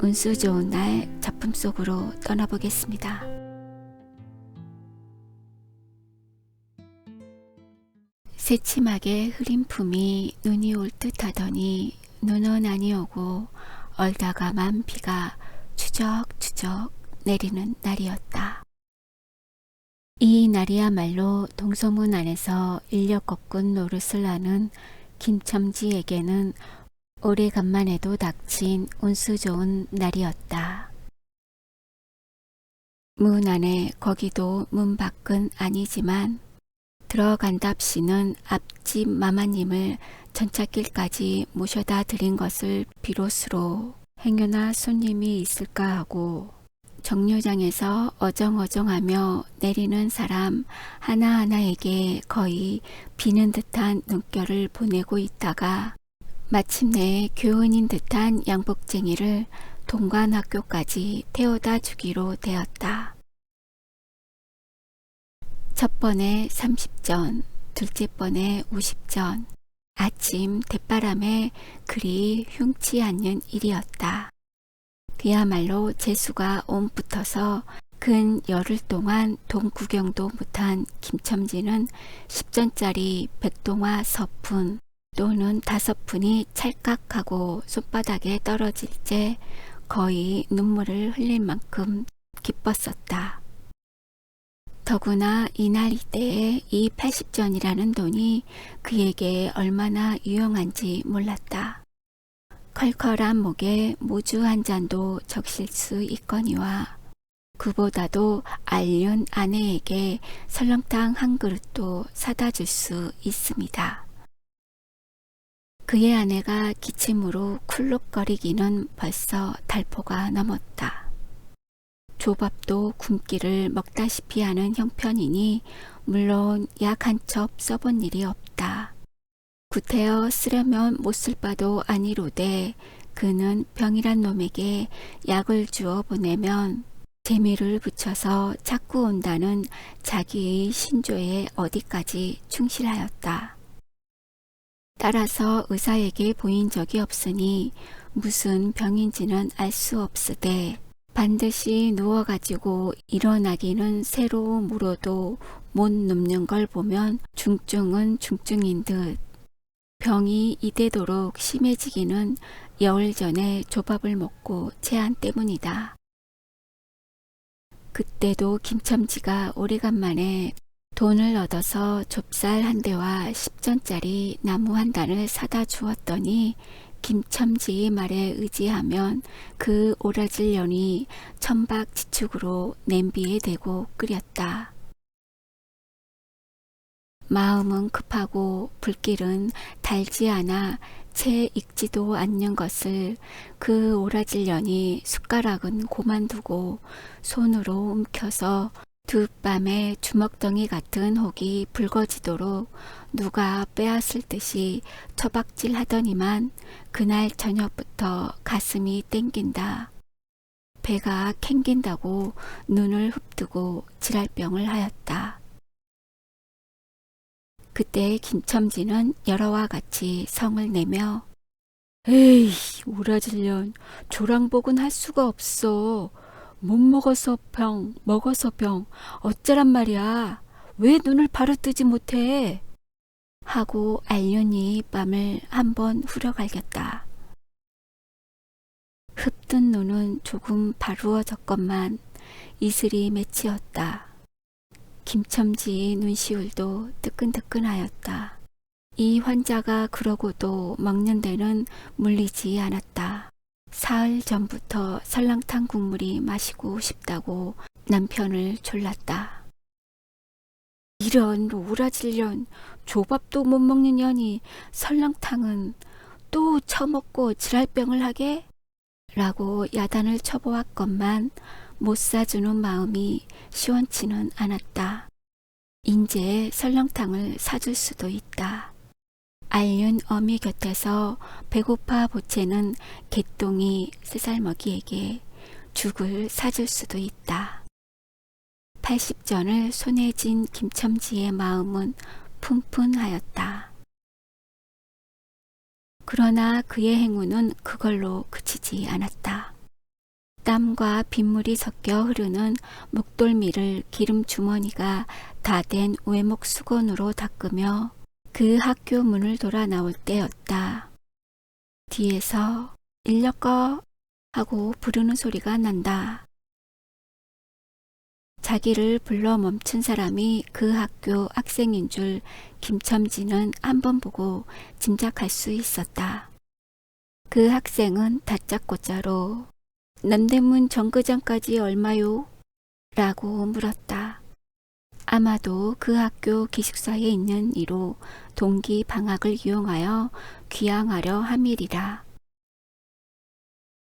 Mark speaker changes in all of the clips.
Speaker 1: 운수 좋은 날 작품 속으로 떠나보겠습니다. 새침하게 흐린 품이 눈이 올 듯 하더니 눈은 아니오고 얼다가만 비가 추적추적 내리는 날이었다. 이 날이야말로 동서문 안에서 인력 거꾼 노릇을 하는 김첨지에게는 오래간만에도 닥친 운수 좋은 날이었다. 문 안에 거기도 문 밖은 아니지만 들어간답시는 앞집 마마님을 전찻길까지 모셔다 드린 것을 비롯으로 행여나 손님이 있을까 하고 정류장에서 어정어정하며 내리는 사람 하나하나에게 거의 비는 듯한 눈결을 보내고 있다가 마침내 교은인 듯한 양복쟁이를 동관학교까지 태워다 주기로 되었다. 첫 번에 30전, 둘째 번에 50전, 아침 대바람에 그리 흉치 않는 일이었다. 그야말로 재수가 온 붙어서 근 열흘 동안 동 구경도 못한 김첨지는 10전짜리 백동화 서푼 또는 5푼이 찰칵하고 손바닥에 떨어질 때 거의 눈물을 흘릴 만큼 기뻤었다. 더구나 이날 이때에 이 80전이라는 돈이 그에게 얼마나 유용한지 몰랐다. 컬컬한 목에 모주 한 잔도 적실 수 있거니와 그보다도 알륜 아내에게 설렁탕 한 그릇도 사다 줄 수 있습니다. 그의 아내가 기침으로 쿨룩거리기는 벌써 달포가 넘었다. 조밥도 굶기를 먹다시피 하는 형편이니 물론 약 한 첩 써본 일이 없다. 구태여 쓰려면 못 쓸 바도 아니로되 그는 병이란 놈에게 약을 주어 보내면 재미를 붙여서 자꾸 온다는 자기의 신조에 어디까지 충실하였다. 따라서 의사에게 보인 적이 없으니 무슨 병인지는 알 수 없으되 반드시 누워가지고 일어나기는 새로 물어도 못 눕는 걸 보면 중증은 중증인 듯 병이 이대도록 심해지기는 열흘 전에 조밥을 먹고 체한 때문이다. 그때도 김첨지가 오래간만에 돈을 얻어서 좁쌀 한 대와 10전짜리 나무 한 단을 사다 주었더니 김첨지의 말에 의지하면 그 오라질 년이 천박지축으로 냄비에 대고 끓였다. 마음은 급하고 불길은 달지 않아 채 익지도 않는 것을 그 오라질 년이 숟가락은 고만두고 손으로 움켜서 두 밤에 주먹덩이 같은 혹이 붉어지도록 누가 빼앗을 듯이 처박질 하더니만 그날 저녁부터 가슴이 땡긴다. 배가 캥긴다고 눈을 흡뜨고 질할병을 하였다. 그때 김첨지는 여러와 같이 성을 내며 에이 오라질년 조랑복은 할 수가 없어. 못 먹어서 병 먹어서 병 어쩌란 말이야. 왜 눈을 바로 뜨지 못해? 하고 알륜이 밤을 한번 후려갈겼다. 흡뜬 눈은 조금 바루어졌건만 이슬이 맺히었다. 김첨지의 눈시울도 뜨끈뜨끈하였다. 이 환자가 그러고도 먹는 데는 물리지 않았다. 사흘 전부터 설렁탕 국물이 마시고 싶다고 남편을 졸랐다. 이런 오라질년 조밥도 못 먹는 년이 설렁탕은 또 처먹고 질할병을 하게? 라고 야단을 쳐보았건만 못 사주는 마음이 시원치는 않았다. 인제 설렁탕을 사줄 수도 있다. 알륜 어미 곁에서 배고파 보채는 개똥이 3살 먹이에게 죽을 사줄 수도 있다. 80전을 손에 쥔 김첨지의 마음은 푼푼하였다. 그러나 그의 행운은 그걸로 그치지 않았다. 땀과 빗물이 섞여 흐르는 목돌미를 기름 주머니가 다 된 외목 수건으로 닦으며 그 학교 문을 돌아 나올 때였다. 뒤에서 인력거 하고 부르는 소리가 난다. 자기를 불러 멈춘 사람이 그 학교 학생인 줄 김첨지는 한 번 보고 짐작할 수 있었다. 그 학생은 다짜고짜로 남대문 정거장까지 얼마요? 라고 물었다. 아마도 그 학교 기숙사에 있는 이로 동기 방학을 이용하여 귀향하려 함이리라.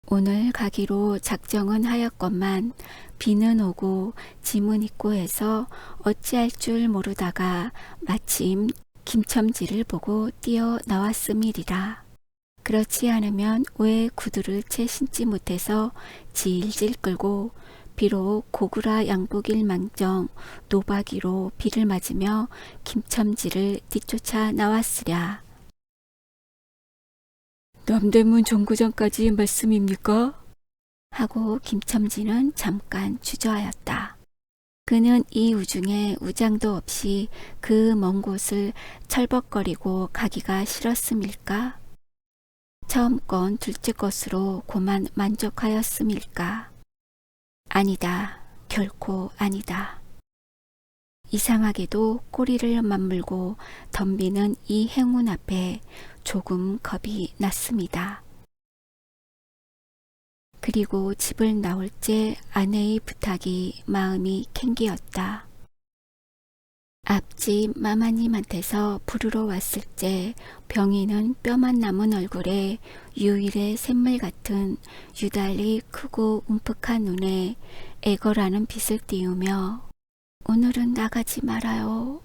Speaker 1: 오늘 가기로 작정은 하였건만 비는 오고 짐은 있고 해서 어찌할 줄 모르다가 마침 김첨지를 보고 뛰어 나왔음이리라. 그렇지 않으면 왜 구두를 채 신지 못해서 질질 끌고 비록 고구라 양복일 망정 노박이로 비를 맞으며 김첨지를 뒤쫓아 나왔으랴. 남대문 정거장까지 말씀입니까? 하고 김첨지는 잠깐 주저하였다. 그는 이 우중에 우장도 없이 그 먼 곳을 철벅거리고 가기가 싫었음일까? 처음 건 둘째 것으로 고만 만족하였음일까? 아니다. 결코 아니다. 이상하게도 꼬리를 맞물고 덤비는 이 행운 앞에 조금 겁이 났습니다. 그리고 집을 나올 때 아내의 부탁이 마음이 캥기었다. 앞집 마마님한테서 부르러 왔을 때 병이는 뼈만 남은 얼굴에 유일의 샘물 같은 유달리 크고 움푹한 눈에 애걸하는 빛을 띄우며 오늘은 나가지 말아요.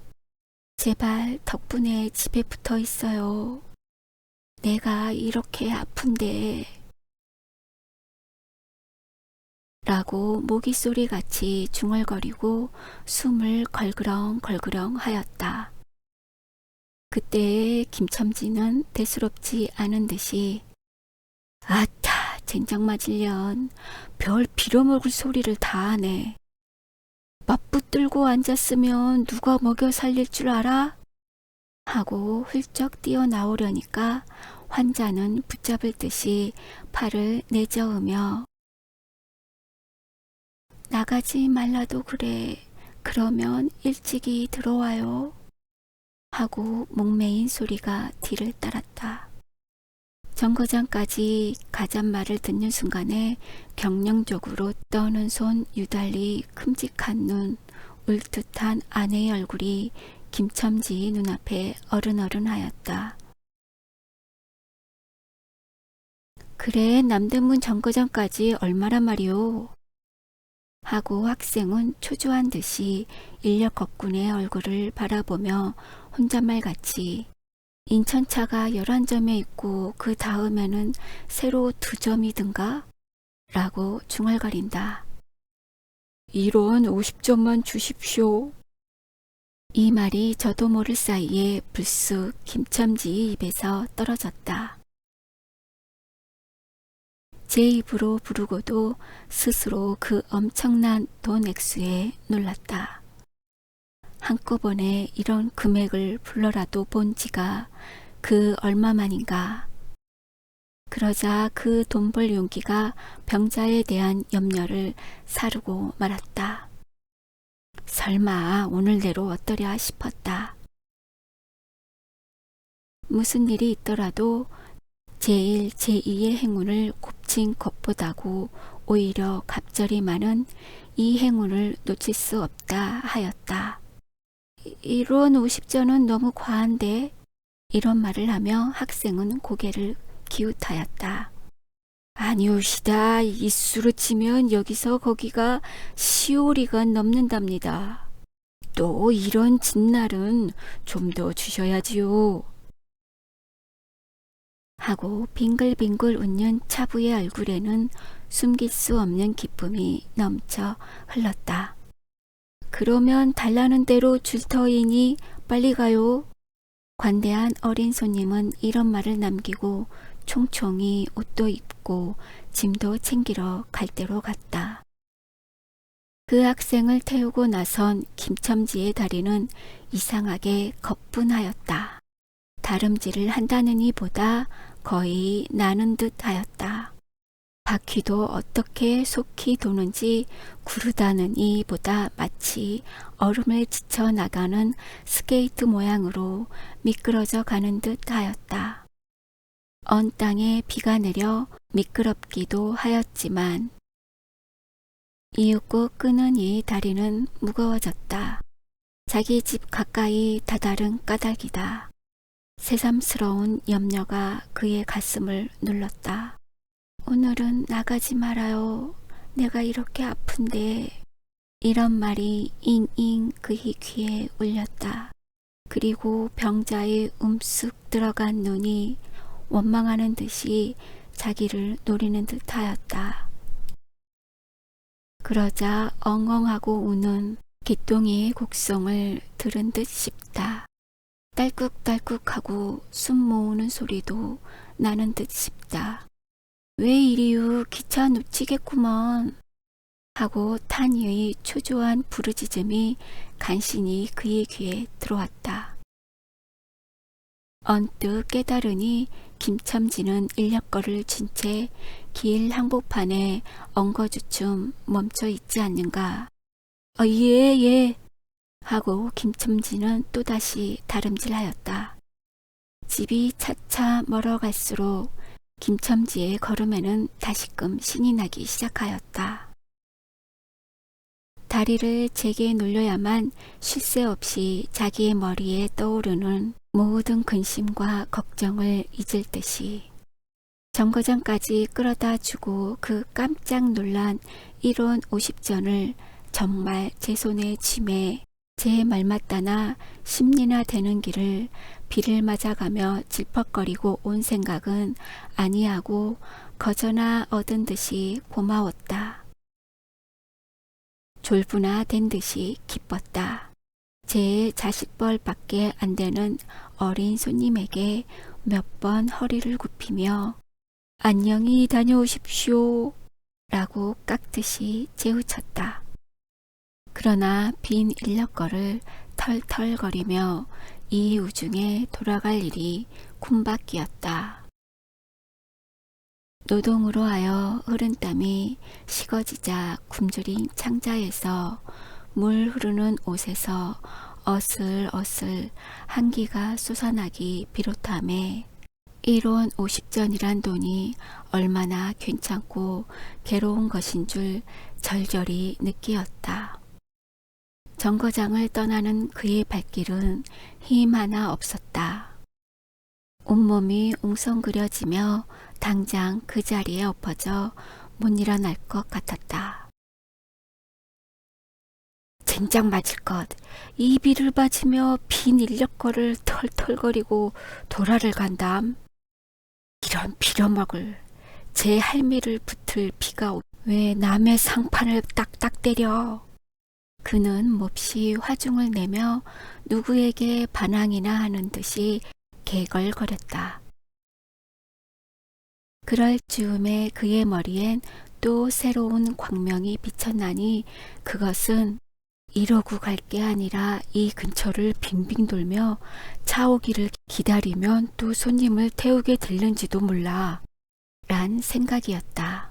Speaker 1: 제발 덕분에 집에 붙어 있어요. 내가 이렇게 아픈데 라고 모기소리같이 중얼거리고 숨을 걸그렁걸그렁 하였다. 그때 김첨지는 대수롭지 않은 듯이 아타 젠장 맞을년 별 빌어먹을 소리를 다 하네. 맞붙들고 앉았으면 누가 먹여 살릴 줄 알아? 하고 훌쩍 뛰어나오려니까 환자는 붙잡을 듯이 팔을 내저으며 나가지 말라도 그래. 그러면 일찍이 들어와요. 하고 목매인 소리가 뒤를 따랐다. 정거장까지 가잔 말을 듣는 순간에 경령적으로 떠는 손 유달리 큼직한 눈, 울듯한 아내의 얼굴이 김첨지 눈앞에 어른어른하였다. 그래 남대문 정거장까지 얼마란 말이오? 하고 학생은 초조한 듯이 인력 겉군의 얼굴을 바라보며 혼잣말같이 인천차가 11점에 있고 그 다음에는 새로 2점이든가? 라고 중얼거린다. 이런 50점만 주십시오. 이 말이 저도 모를 사이에 불쑥 김첨지의 입에서 떨어졌다. 제 입으로 부르고도 스스로 그 엄청난 돈 액수에 놀랐다. 한꺼번에 이런 금액을 불러라도 본 지가 그 얼마만인가. 그러자 그 돈 벌 용기가 병자에 대한 염려를 사르고 말았다. 설마 오늘대로 어떠랴 싶었다. 무슨 일이 있더라도 제1, 제2의 행운을 곱친 것보다고 오히려 갑절이 많은 이 행운을 놓칠 수 없다 하였다. 1원 50전은 너무 과한데? 이런 말을 하며 학생은 고개를 기웃하였다. 아니오시다. 이 수로 치면 여기서 거기가 10오리가 넘는답니다. 또 이런 진날은 좀 더 주셔야지요. 하고 빙글빙글 웃는 차부의 얼굴에는 숨길 수 없는 기쁨이 넘쳐 흘렀다. 그러면 달라는 대로 줄 터이니 빨리 가요. 관대한 어린 손님은 이런 말을 남기고 총총히 옷도 입고 짐도 챙기러 갈대로 갔다. 그 학생을 태우고 나선 김첨지의 다리는 이상하게 거뿐하였다. 다름질을 한다느니 보다 거의 나는 듯 하였다. 바퀴도 어떻게 속히 도는지 구르다느니 보다 마치 얼음을 지쳐 나가는 스케이트 모양으로 미끄러져 가는 듯 하였다. 언 땅에 비가 내려 미끄럽기도 하였지만 이윽고 끄는 이 다리는 무거워졌다. 자기 집 가까이 다다른 까닭이다. 새삼스러운 염려가 그의 가슴을 눌렀다. 오늘은 나가지 말아요. 내가 이렇게 아픈데. 이런 말이 잉잉 그의 귀에 울렸다. 그리고 병자의 움쓱 들어간 눈이 원망하는 듯이 자기를 노리는 듯 하였다. 그러자 엉엉하고 우는 기똥이의 곡성을 들은 듯 싶다. 딸꾹딸꾹하고 숨 모으는 소리도 나는 듯 싶다. 왜 이리유 기차 놓치겠구먼 하고 탄이의 초조한 부르짖음이 간신히 그의 귀에 들어왔다. 언뜻 깨달으니 김첨지는 인력거를 쥔 채 길 항복판에 엉거주춤 멈춰 있지 않는가. 예. 하고 김첨지는 또다시 다름질하였다. 집이 차차 멀어갈수록 김첨지의 걸음에는 다시금 신이 나기 시작하였다. 다리를 제게 놀려야만 쉴 새 없이 자기의 머리에 떠오르는 모든 근심과 걱정을 잊을 듯이 정거장까지 끌어다 주고 그 깜짝 놀란 1원 50전을 정말 제 손에 쥐매 제 말맞다나 10리나 되는 길을 비를 맞아가며 질퍽거리고 온 생각은 아니하고 거저나 얻은 듯이 고마웠다. 졸부나 된 듯이 기뻤다. 제 자식벌밖에 안 되는 어린 손님에게 몇 번 허리를 굽히며 안녕히 다녀오십시오 라고 깍듯이 재우쳤다. 그러나 빈 인력거를 털털거리며 이 우중에 돌아갈 일이 쿵박기였다. 노동으로 하여 흐른 땀이 식어지자 굶주린 창자에서 물 흐르는 옷에서 어슬어슬 한기가 솟아나기 비롯하며 1원 50전이란 돈이 얼마나 괜찮고 괴로운 것인 줄 절절히 느끼었다. 정거장을 떠나는 그의 발길은 힘 하나 없었다. 온몸이 웅성그려지며 당장 그 자리에 엎어져 못 일어날 것 같았다. 젠장 맞을 것. 이 비를 맞으며 빈 인력거를 털털거리고 도라를 간담. 이런 빌어먹을 제 할미를 붙을 비가 왜 남의 상판을 딱딱 때려. 그는 몹시 화중을 내며 누구에게 반항이나 하는 듯이 개걸거렸다. 그럴 즈음에 그의 머리엔 또 새로운 광명이 비쳤나니 그것은 이러고 갈 게 아니라 이 근처를 빙빙 돌며 차 오기를 기다리면 또 손님을 태우게 될는지도 몰라 란 생각이었다.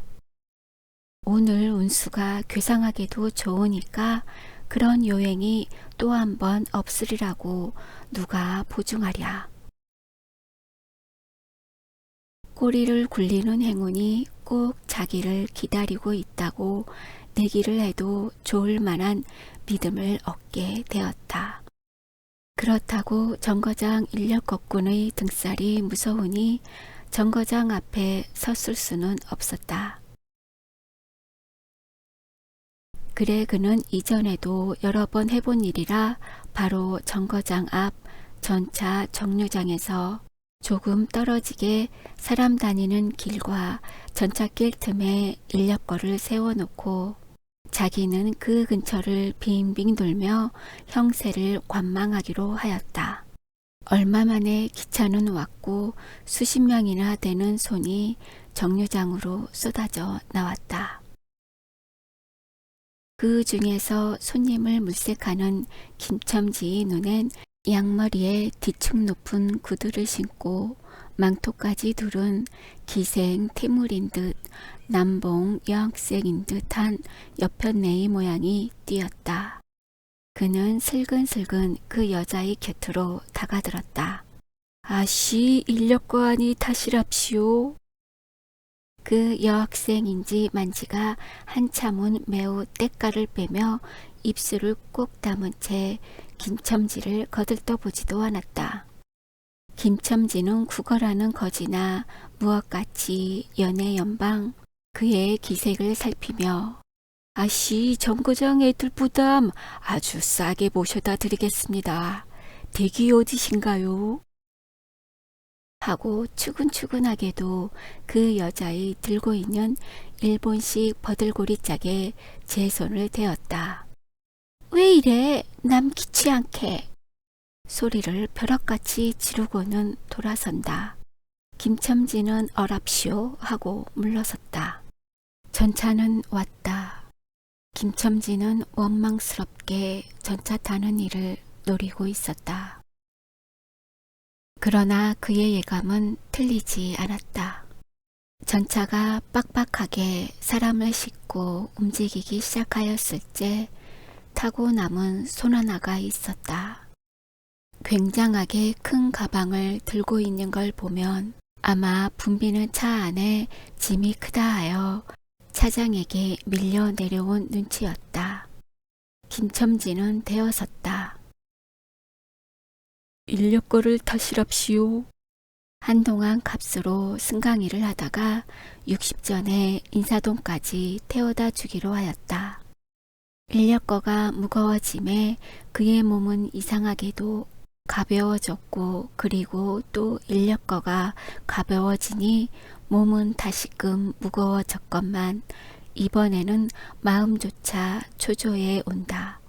Speaker 1: 오늘 운수가 괴상하게도 좋으니까 그런 요행이 또 한 번 없으리라고 누가 보증하랴. 꼬리를 굴리는 행운이 꼭 자기를 기다리고 있다고 내기를 해도 좋을 만한 믿음을 얻게 되었다. 그렇다고 정거장 인력거꾼의 등살이 무서우니 정거장 앞에 섰을 수는 없었다. 그래 그는 이전에도 여러 번 해본 일이라 바로 정거장 앞 전차 정류장에서 조금 떨어지게 사람 다니는 길과 전차길 틈에 인력거를 세워놓고 자기는 그 근처를 빙빙 돌며 형세를 관망하기로 하였다. 얼마 만에 기차는 왔고 수십 명이나 되는 손이 정류장으로 쏟아져 나왔다. 그 중에서 손님을 물색하는 김첨지의 눈엔 양머리에 뒤축 높은 구두를 신고 망토까지 두른 기생 태물인 듯 남봉 여학생인 듯한 여편네의 모양이 띄었다. 그는 슬근슬근 그 여자의 곁으로 다가들었다. 아씨 인력거하니 타시랍시오. 그 여학생인지 만지가 한참은 매우 때깔을 빼며 입술을 꼭 다문 채 김첨지를 거들떠보지도 않았다. 김첨지는 구걸하는 거지나 무엇같이 연애연방 그의 기색을 살피며 아씨 정거장 애들 부담 아주 싸게 모셔다 드리겠습니다. 댁이 어디신가요? 하고 추근추근하게도 그 여자의 들고 있는 일본식 버들고리 짝에 제 손을 대었다. 왜 이래 남기치 않게 소리를 벼락같이 지르고는 돌아선다. 김첨지는 어랍시오 하고 물러섰다. 전차는 왔다. 김첨지는 원망스럽게 전차 타는 일을 노리고 있었다. 그러나 그의 예감은 틀리지 않았다. 전차가 빡빡하게 사람을 싣고 움직이기 시작하였을 때 타고 남은 손 하나가 있었다. 굉장하게 큰 가방을 들고 있는 걸 보면 아마 붐비는 차 안에 짐이 크다 하여 차장에게 밀려 내려온 눈치였다. 김첨지는 대어섰다. 인력거를 타시랍시오. 한동안 값으로 승강이를 하다가 60전에 인사동까지 태워다 주기로 하였다. 인력거가 무거워짐에 그의 몸은 이상하게도 가벼워졌고 그리고 또 인력거가 가벼워지니 몸은 다시금 무거워졌건만 이번에는 마음조차 초조해 온다.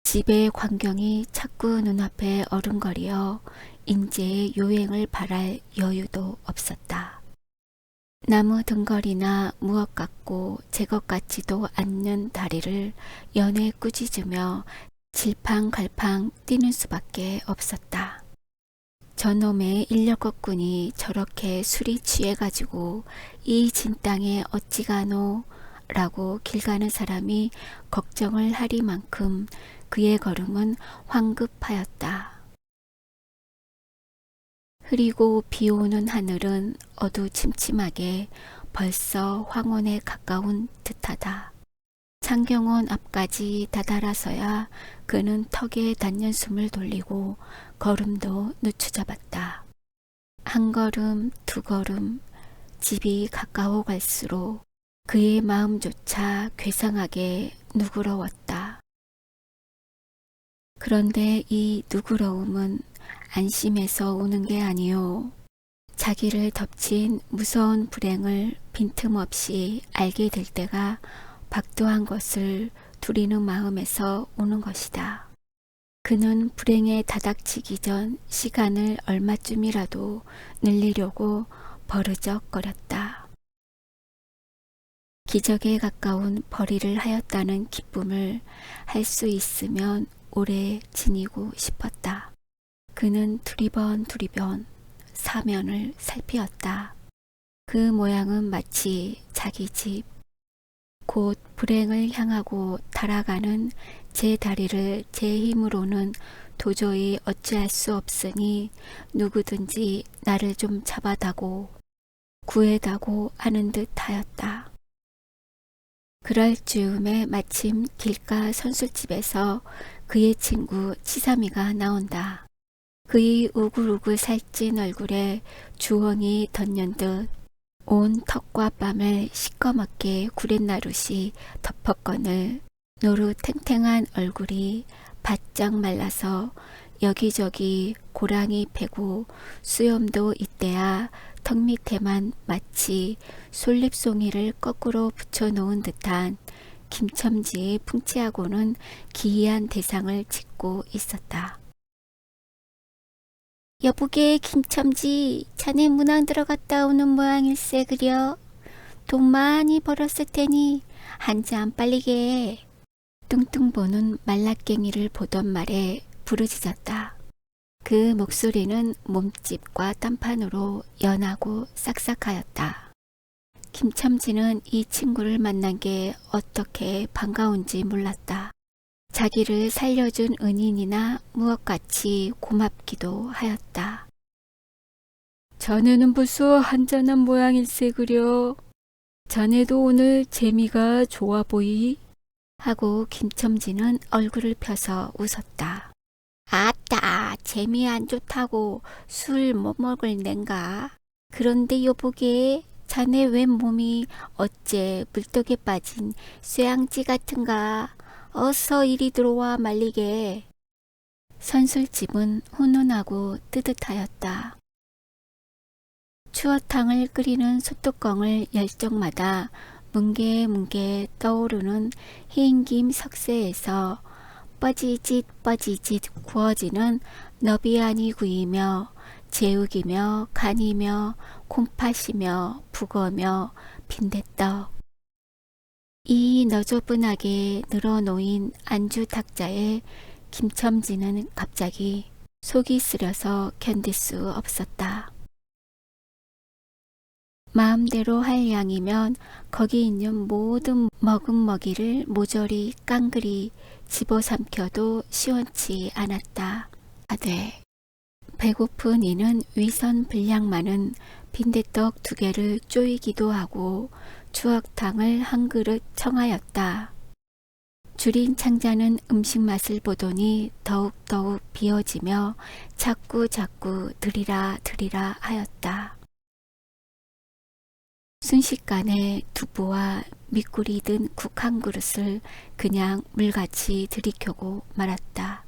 Speaker 1: 집의 광경이 자꾸 눈앞에 어른거리어 인제의 요행을 바랄 여유도 없었다. 나무 등걸이나 무엇 같고 제 것 같지도 않는 다리를 연에 꾸짖으며 질팡갈팡 뛰는 수밖에 없었다. 저놈의 인력거꾼이 저렇게 술이 취해가지고 이 진땅에 어찌 가노? 라고 길 가는 사람이 걱정을 하리만큼 그의 걸음은 황급하였다. 흐리고 비오는 하늘은 어두침침하게 벌써 황혼에 가까운 듯하다. 창경원 앞까지 다다라서야 그는 턱에 닿는 숨을 돌리고 걸음도 늦추잡았다. 한 걸음 두 걸음 집이 가까워 갈수록 그의 마음조차 괴상하게 누그러웠다. 그런데 이 누그러움은 안심해서 오는 게 아니요. 자기를 덮친 무서운 불행을 빈틈없이 알게 될 때가 박도한 것을 두리는 마음에서 오는 것이다. 그는 불행에 다닥치기 전 시간을 얼마쯤이라도 늘리려고 버르적거렸다. 기적에 가까운 벌이를 하였다는 기쁨을 할 수 있으면 오래 지니고 싶었다. 그는 두리번 사면을 살피었다. 그 모양은 마치 자기 집, 곧 불행을 향하고 달아가는 제 다리를 제 힘으로는 도저히 어찌할 수 없으니 누구든지 나를 좀 잡아다고 구해다고 하는 듯 하였다. 그럴 즈음에 마침 길가 선술집에서 그의 친구 치삼이가 나온다. 그의 우글우글 살찐 얼굴에 주홍이 덧연 듯 온 턱과 뺨을 시꺼멓게 구렛나룻이 덮었거늘 노릇탱탱한 얼굴이 바짝 말라서 여기저기 고랑이 패고 수염도 이때야 턱 밑에만 마치 솔잎송이를 거꾸로 붙여놓은 듯한 김첨지의 풍치하고는 기이한 대상을 짓고 있었다. 여보게 김첨지, 자네 문항 들어갔다 오는 모양일세 그려. 돈 많이 벌었을 테니 한 잔 빨리게. 뚱뚱보는 말라깽이를 보던 말에 부르짖었다. 그 목소리는 몸집과 딴판으로 연하고 싹싹하였다. 김첨지는 이 친구를 만난 게 어떻게 반가운지 몰랐다. 자기를 살려준 은인이나 무엇같이 고맙기도 하였다. 자네는 벌써 한잔한 모양일세 그려. 자네도 오늘 재미가 좋아 보이? 하고 김첨지는 얼굴을 펴서 웃었다. 아따, 재미 안 좋다고 술 못 먹을 낸가? 그런데 여보게, 자네 웬 몸이 어째 물떡에 빠진 쇠양지 같은가? 어서 이리 들어와 말리게. 선술집은 훈훈하고 뜨뜻하였다. 추어탕을 끓이는 솥뚜껑을 열 적마다 뭉게뭉게 떠오르는 흰김 석쇠에서 뻐지짓 구워지는 너비안이 구이며 제육이며 간이며 콩팥이며 북어며 빈대떡. 이 너저분하게 늘어놓인 안주 탁자에 김첨지는 갑자기 속이 쓰려서 견딜 수 없었다. 마음대로 할 양이면 거기 있는 모든 먹음먹이를 모조리 깡그리 집어삼켜도 시원치 않았다. 하되 배고픈 이는 위선 분량만은 빈대떡 2개를 쪼이기도 하고 추억탕을 한 그릇 청하였다. 줄인 창자는 음식 맛을 보더니 더욱더욱 비어지며 자꾸 드리라 하였다. 순식간에 두부와 밑꿀이 든 국 한 그릇을 그냥 물같이 들이켜고 말았다.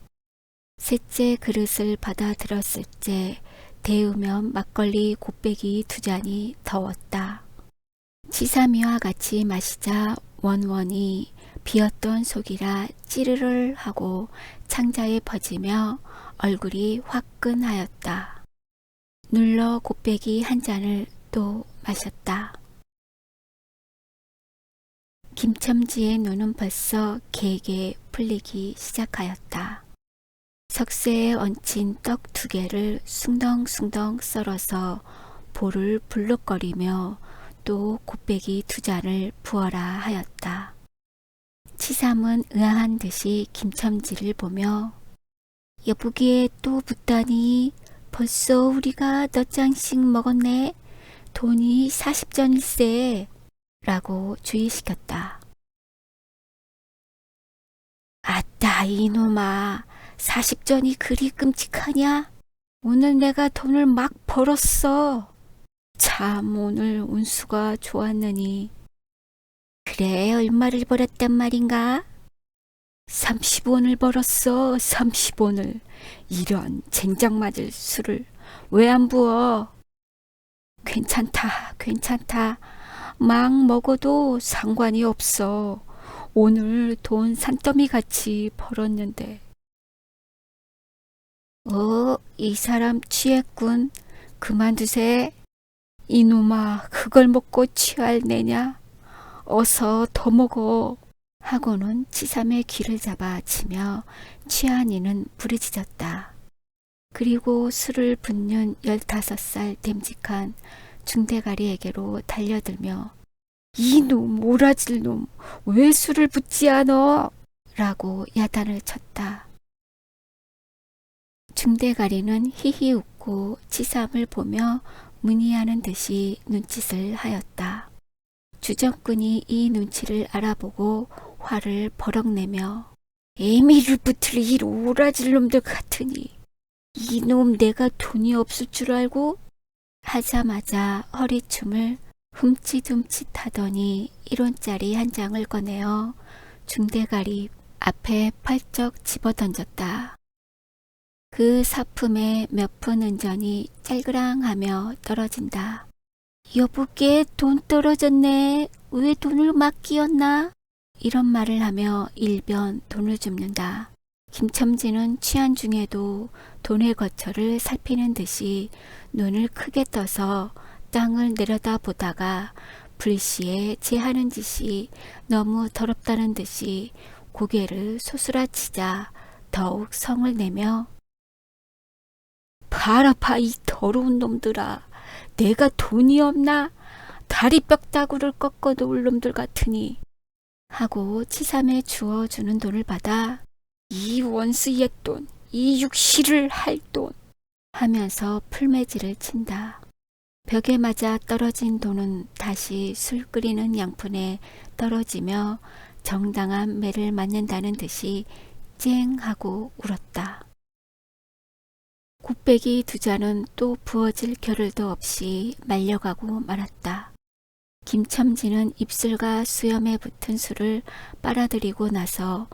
Speaker 1: 셋째 그릇을 받아 들었을 때 데우면 막걸리 곱빼기 2잔이 더웠다. 치사미와 같이 마시자 원원이 비었던 속이라 찌르르 하고 창자에 퍼지며 얼굴이 화끈하였다. 눌러 곱빼기 1잔을 또 마셨다. 김첨지의 눈은 벌써 개게 풀리기 시작하였다. 석쇠에 얹힌 떡 2개를 숭덩숭덩 썰어서 볼을 불룩거리며 또 곱빼기 2잔을 부어라 하였다. 치삼은 의아한 듯이 김첨지를 보며 여보기에 또 붓다니 벌써 우리가 몇 장씩 먹었네. 돈이 40전일세 라고 주의시켰다. 아따 이놈아, 40전이 그리 끔찍하냐? 오늘 내가 돈을 막 벌었어. 참 오늘 운수가 좋았느니. 그래, 얼마를 벌었단 말인가? 30원을 벌었어. 30원을. 이런 젠장 맞을 술을 왜 안 부어? 괜찮다. 막 먹어도 상관이 없어. 오늘 돈 산더미 같이 벌었는데. 이 사람 취했군. 그만두세. 이놈아, 그걸 먹고 취할 내냐? 어서 더 먹어. 하고는 치삼의 귀를 잡아 치며 취한 이는 부르짖었다. 그리고 술을 붓는 15살 됨직한 중대가리에게로 달려들며 이놈 오라질 놈, 왜 술을 붓지 않어? 라고 야단을 쳤다. 중대가리는 히히 웃고 치삼을 보며 문의하는 듯이 눈짓을 하였다. 주정꾼이 이 눈치를 알아보고 화를 버럭내며 애미를 붙을 이 오라질 놈들 같으니 이놈 내가 돈이 없을 줄 알고? 하자마자 허리춤을 흠칫흠칫 하더니 1원짜리 한 장을 꺼내어 중대가리 앞에 펄쩍 집어던졌다. 그 사품에 몇 푼 은전이 짤그랑하며 떨어진다. 여보께 돈 떨어졌네. 왜 돈을 막 끼었나? 이런 말을 하며 일변 돈을 줍는다. 김첨지는 취한 중에도 돈의 거처를 살피는 듯이 눈을 크게 떠서 땅을 내려다보다가 불시에 제 하는 짓이 너무 더럽다는 듯이 고개를 소스라치자 더욱 성을 내며 봐라 봐 이 더러운 놈들아, 내가 돈이 없나? 다리뼈따구를 꺾어 놓을 놈들 같으니 하고 치삼에 주어주는 돈을 받아 이 원수의 돈, 이 육시를 할 돈 하면서 풀매질을 친다. 벽에 맞아 떨어진 돈은 다시 술 끓이는 양푼에 떨어지며 정당한 매를 맞는다는 듯이 쨍 하고 울었다. 곱배기 두 잔은 또 부어질 겨를도 없이 말려가고 말았다. 김첨지는 입술과 수염에 붙은 술을 빨아들이고 나서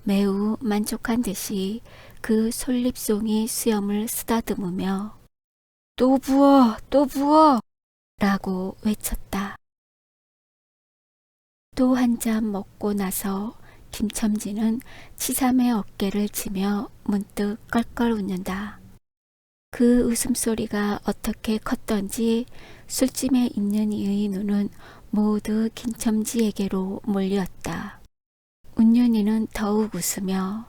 Speaker 1: 매우 만족한 듯이 그 솔잎송이 수염을 쓰다듬으며 또 부어, 또 부어 라고 외쳤다. 또 한 잔 먹고 나서 김첨지는 치삼의 어깨를 치며 문득 껄껄 웃는다. 그 웃음소리가 어떻게 컸던지 술집에 있는 이의 눈은 모두 김첨지에게로 몰렸다. 운윤이는 더욱 웃으며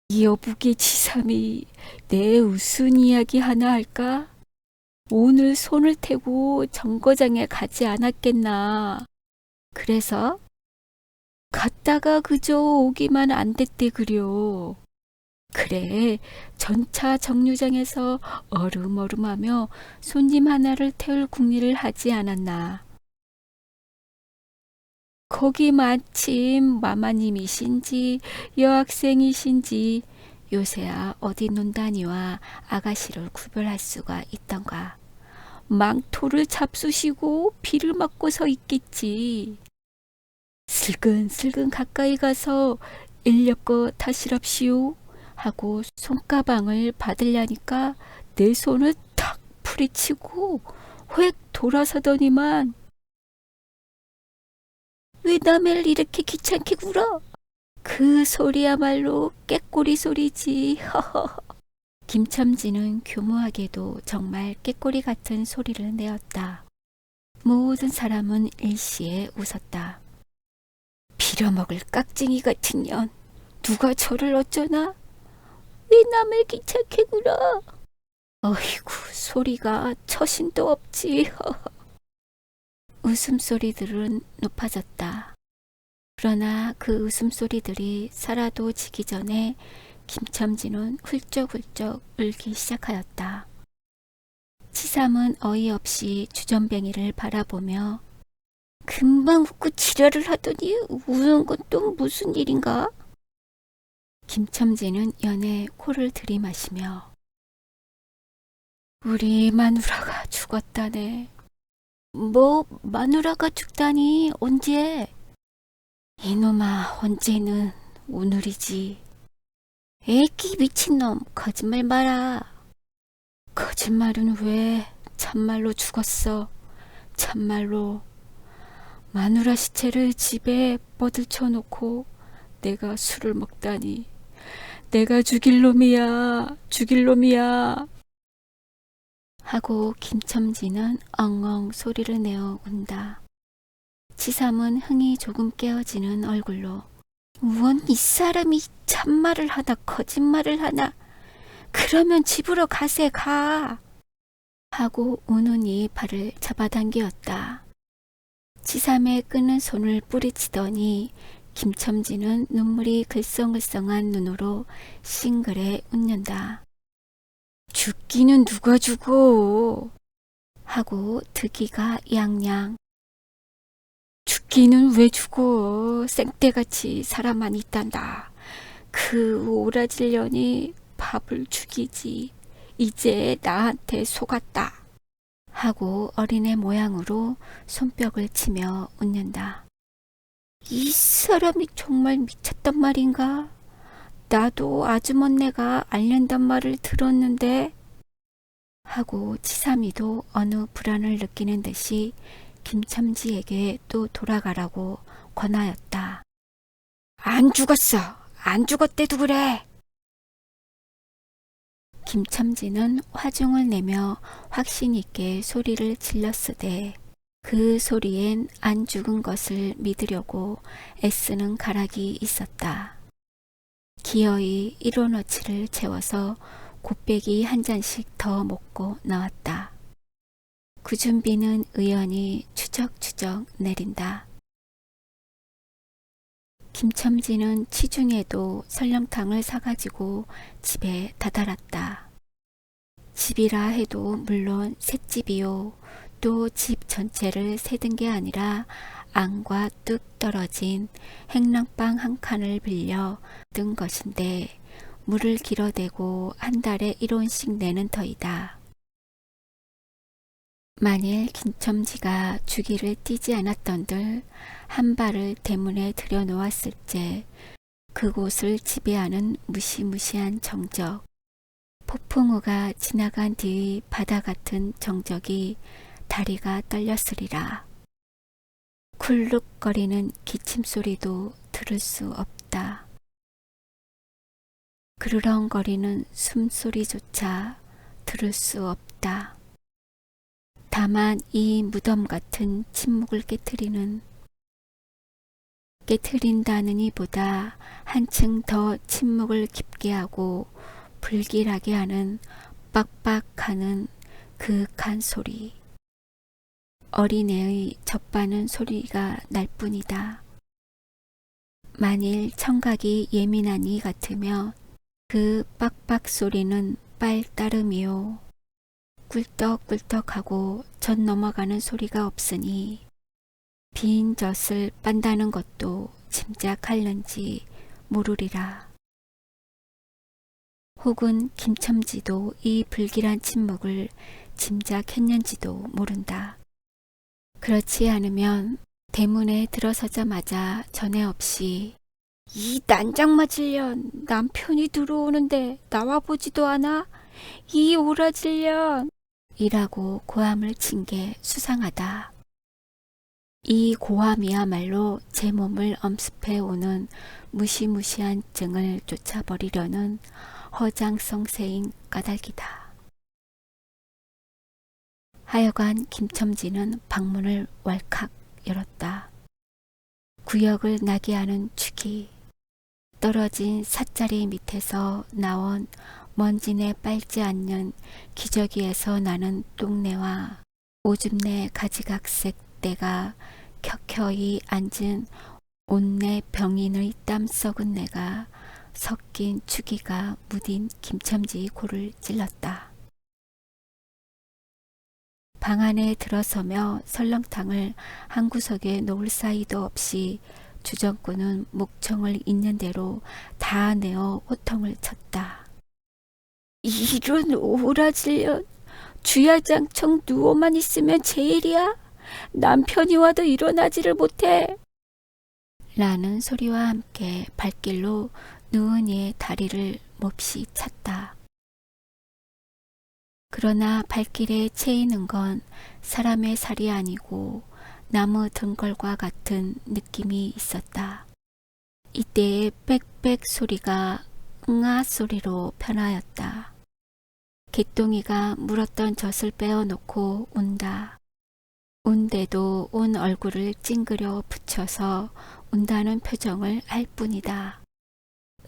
Speaker 1: 이 여북의 치삼이 내 웃은 이야기 하나 할까? 오늘 손을 태고 정거장에 가지 않았겠나. 그래서 갔다가 그저 오기만 안 됐대 그려. 그래, 전차 정류장에서 얼음얼음하며 손님 하나를 태울 궁리를 하지 않았나. 거기 마침 마마님이신지 여학생이신지 요새야 어디 논다니와 아가씨를 구별할 수가 있던가. 망토를 잡수시고 비를 맞고 서 있겠지. 슬근슬근 가까이 가서 인력거 타시랍시오 하고 손가방을 받으려니까 내 손을 탁 풀이치고 획 돌아서더니만 왜 남을 이렇게 귀찮게 굴어? 그 소리야말로 깨꼬리 소리지. 허허. 김첨지는 교묘하게도 정말 깨꼬리 같은 소리를 내었다. 모든 사람은 일시에 웃었다. 빌어먹을 깍쟁이 같은 년, 누가 저를 어쩌나? 왜 남을 귀찮게 굴어? 어이구, 소리가 처신도 없지. 허허. 웃음소리들은 높아졌다. 그러나 그 웃음소리들이 살아도 지기 전에 김첨지는 훌쩍훌쩍 울기 시작하였다. 치삼은 어이없이 주전뱅이를 바라보며 금방 웃고 지랄을 하더니 우는 건 또 무슨 일인가? 김첨지는 연해 코를 들이마시며 우리 마누라가 죽었다네. 뭐 마누라가 죽다니 언제? 이놈아 언제는 오늘이지. 애기 미친놈 거짓말 마라. 거짓말은 왜? 참말로 죽었어. 참말로. 마누라 시체를 집에 뻗을쳐 놓고 내가 술을 먹다니. 내가 죽일 놈이야. 죽일 놈이야. 하고 김첨지는 엉엉 소리를 내어 운다. 치삼은 흥이 조금 깨어지는 얼굴로 원 이 사람이 참말을 하나 거짓말을 하나. 그러면 집으로 가세 가. 하고 우는이 발을 잡아당기었다. 치삼의 끄는 손을 뿌리치더니 김첨지는 눈물이 글썽글썽한 눈으로 싱글에 웃는다. 죽기는 누가 죽어? 하고 득이가 양양. 죽기는 왜 죽어? 생떼같이 사람만 있단다. 그 오라질 년이 밥을 죽이지. 이제 나한테 속았다. 하고 어린애 모양으로 손뼉을 치며 웃는다. 이 사람이 정말 미쳤단 말인가? 나도 아주머니가 앓는단 말을 들었는데. 하고 치삼이도 어느 불안을 느끼는 듯이 김첨지에게 또 돌아가라고 권하였다. 안 죽었어. 안 죽었대도 그래. 김첨지는 화중을 내며 확신 있게 소리를 질렀으되 그 소리엔 안 죽은 것을 믿으려고 애쓰는 가락이 있었다. 기어이 1원어치를 채워서 곱빼기 한 잔씩 더 먹고 나왔다. 구준비는 의연히 추적추적 내린다. 김첨지는 치중에도 설렁탕을 사가지고 집에 다다랐다. 집이라 해도 물론 셋집이요. 또 집 전체를 세든 게 아니라 안과 뚝 떨어진 행랑방 한 칸을 빌려 든 것인데 물을 길어대고 한 달에 1원씩 내는 터이다. 만일 김첨지가 주기를 띄지 않았던들 한 발을 대문에 들여놓았을째 그곳을 지배하는 무시무시한 정적, 폭풍우가 지나간 뒤의 바다 같은 정적이 다리가 떨렸으리라. 쿨룩거리는 기침소리도 들을 수 없다. 그르렁거리는 숨소리조차 들을 수 없다. 다만 이 무덤 같은 침묵을 깨트린다느니 보다 한층 더 침묵을 깊게 하고 불길하게 하는 빡빡하는 그윽한 소리. 어린애의 젖바는 소리가 날 뿐이다. 만일 청각이 예민한 이 같으면 그 빡빡 소리는 빨 따름이요. 꿀떡꿀떡하고 젖 넘어가는 소리가 없으니 빈 젖을 빤다는 것도 짐작할는지 모르리라. 혹은 김첨지도 이 불길한 침묵을 짐작했는지도 모른다. 그렇지 않으면 대문에 들어서자마자 전에 없이 이 난장 맞을년 남편이 들어오는데 나와보지도 않아? 이 오라질년 이라고 고함을 친 게 수상하다. 이 고함이야말로 제 몸을 엄습해 오는 무시무시한 증을 쫓아버리려는 허장성세인 까닭이다. 하여간 김첨지는 방문을 왈칵 열었다. 구역을 나게 하는 축이 떨어진 삿자리 밑에서 나온 먼지내 빨지 않는 기저귀에서 나는 똥내와 오줌내 가지각색 때가 켜켜이 앉은 온내 병인의 땀 썩은 내가 섞인 축이가 무딘 김첨지 코를 찔렀다. 방 안에 들어서며 설렁탕을 한 구석에 놓을 사이도 없이 주정꾼은 목청을 있는 대로 다 내어 호통을 쳤다. 이런 오라질년, 주야장청 누워만 있으면 제일이야? 남편이 와도 일어나지를 못해. 라는 소리와 함께 발길로 누운 이의 다리를 몹시 찼다. 그러나 발길에 채이는 건 사람의 살이 아니고 나무 등걸과 같은 느낌이 있었다. 이때의 빽빽 소리가 응아 소리로 변하였다. 개똥이가 물었던 젖을 빼어놓고 운다. 운데도 온 얼굴을 찡그려 붙여서 운다는 표정을 할 뿐이다.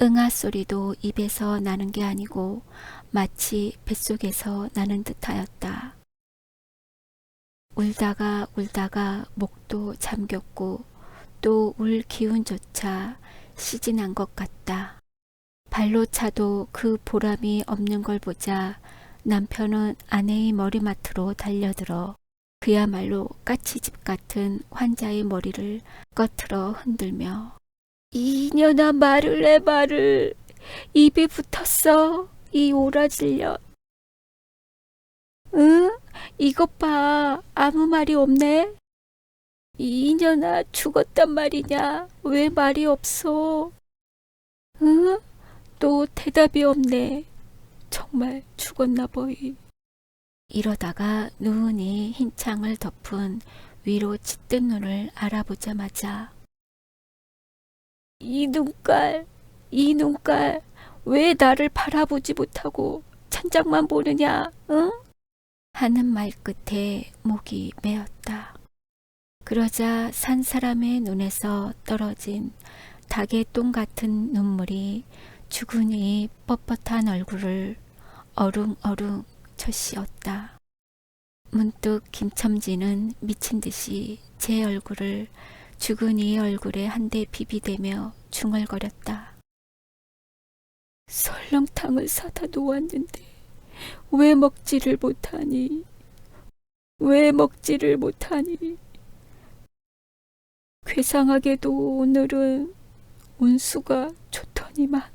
Speaker 1: 응아 소리도 입에서 나는 게 아니고 마치 뱃속에서 나는 듯하였다. 울다가 목도 잠겼고 또 울 기운조차 시진한 것 같다. 발로 차도 그 보람이 없는 걸 보자 남편은 아내의 머리맡으로 달려들어 그야말로 까치집 같은 환자의 머리를 꺼트러 흔들며 이년아 말을 해 말을. 입이 붙었어 이 오라질년. 응? 이것 봐 아무 말이 없네. 이년아 죽었단 말이냐 왜 말이 없어. 응? 또 대답이 없네. 정말 죽었나 보이. 이러다가 누운이 흰 창을 덮은 위로 짙은 눈을 알아보자마자 이 눈깔, 이 눈깔 왜 나를 바라보지 못하고 천장만 보느냐, 응? 하는 말 끝에 목이 메었다. 그러자 산 사람의 눈에서 떨어진 닭의 똥 같은 눈물이 죽은 이의 뻣뻣한 얼굴을 어릉어릉 적시었다. 문득 김첨지는 미친 듯이 제 얼굴을 죽은 이의 얼굴에 한 대 비비대며 중얼거렸다. 설렁탕을 사다 놓았는데 왜 먹지를 못하니? 왜 먹지를 못하니? 괴상하게도 오늘은 운수가 좋더니만.